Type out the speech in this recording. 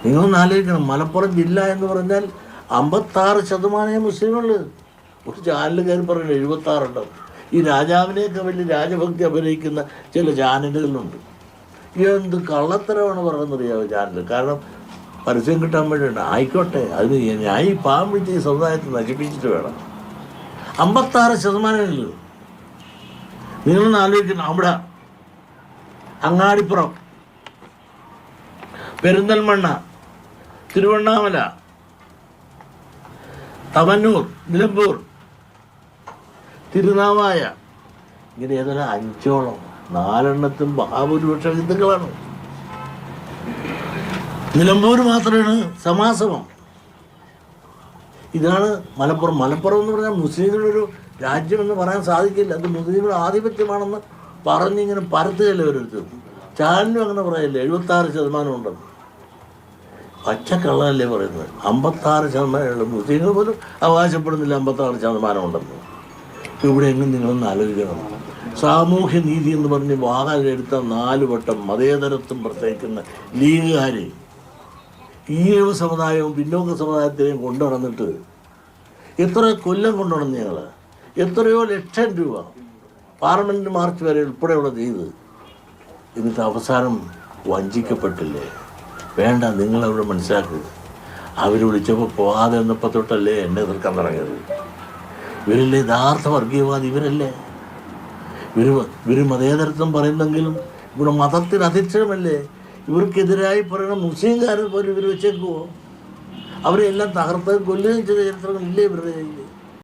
നിങ്ങളൊന്ന് ആലോചിക്കണം, മലപ്പുറം ജില്ല എന്ന് പറഞ്ഞാൽ 56% മുസ്ലിങ്ങളുള്ളൂ. ഒരു ചാനൽ കയറി പറയുന്നത് 76 ഈ രാജാവിനെയൊക്കെ വലിയ രാജഭക്തി അഭിനയിക്കുന്ന ചില ചാനലുകളുണ്ട്. എന്ത് കള്ളത്തരമാണ് പറയുന്നറിയാമോ ചാനൽ? കാരണം പരസ്യം കിട്ടാൻ വേണ്ടിയുണ്ട്. ആയിക്കോട്ടെ, അതിന് ഞാൻ ഈ പാവം വിളിച്ച് ഈ സമുദായത്തെ നശിപ്പിച്ചിട്ട് വേണം. 56% നിങ്ങളൊന്ന് ആലോചിക്കണം. അവിടെ അങ്ങാടിപ്പുറം, പെരിന്തൽമണ്ണ, തിരുവണ്ണാമല, തവന്നൂർ, നിലമ്പൂർ, തിരുനാവായ, ഇങ്ങനെ ഏതായാലും 5ഓളം, 4 മഹാഭൂരിപക്ഷം ഹിന്ദുക്കളാണ്. നിലമ്പൂർ മാത്രമാണ് സമാസമം. ഇതാണ് മലപ്പുറം. മലപ്പുറം എന്ന് പറഞ്ഞാൽ മുസ്ലിങ്ങളൊരു രാജ്യമെന്ന് പറയാൻ സാധിക്കില്ല. അത് മുസ്ലിങ്ങളുടെ ആധിപത്യമാണെന്ന് പറഞ്ഞിങ്ങനെ പരത്തുകയല്ലേ ഓരോരുത്തർ. ചാനലും അങ്ങനെ പറയല്ലേ 76% ഉണ്ടെന്ന്. പച്ചക്കള്ളല്ലേ പറയുന്നത്. 56% മുസ്ലിങ്ങൾ പോലും അവകാശപ്പെടുന്നില്ല 56% ഉണ്ടെന്ന്. ഇവിടെ എങ്ങും നിങ്ങളൊന്ന് ആലോചിക്കണം. സാമൂഹ്യ നീതി എന്ന് പറഞ്ഞ് വാഹനമെടുത്ത 4 വട്ടം മതേതരത്വം പ്രത്യേകിക്കുന്ന ലീഗുകാർ ഈഴവ സമുദായവും പിന്നോക്ക സമുദായത്തെയും കൊണ്ടുനടന്നിട്ട് എത്ര കൊല്ലം കൊണ്ടുനടന്ന് ഞങ്ങൾ എത്രയോ ലക്ഷം രൂപ പാർലമെൻറ്റ് മാർച്ച് വരെ ഉൾപ്പെടെയുള്ള ചെയ്ത്, എന്നിട്ട് അവസാനം വഞ്ചിക്കപ്പെട്ടില്ലേ? വേണ്ട, നിങ്ങളവിടെ മനസ്സിലാക്കുക. അവർ വിളിച്ചപ്പോൾ പോകാതെ വന്നപ്പോൾ തൊട്ടല്ലേ എന്നെ എതിർക്കാൻ തുടങ്ങിയത്. ഇവരല്ലേ യഥാർത്ഥ വർഗീയവാദി? ഇവരല്ലേ? ഇവർ മതേതരത്വം പറയുന്നെങ്കിലും ഇവിടെ മതത്തിന് അധിഷ്ഠിതമല്ലേ? ഇവർക്കെതിരായി പറയുന്ന മുസ്ലിംകാരെ പോലും ഇവർ വെച്ചേക്കുമോ? അവരെല്ലാം തകർത്ത് കൊല്ലുകയും ചെയ്ത ചരിത്രങ്ങളില്ലേ ഇവരുടെ?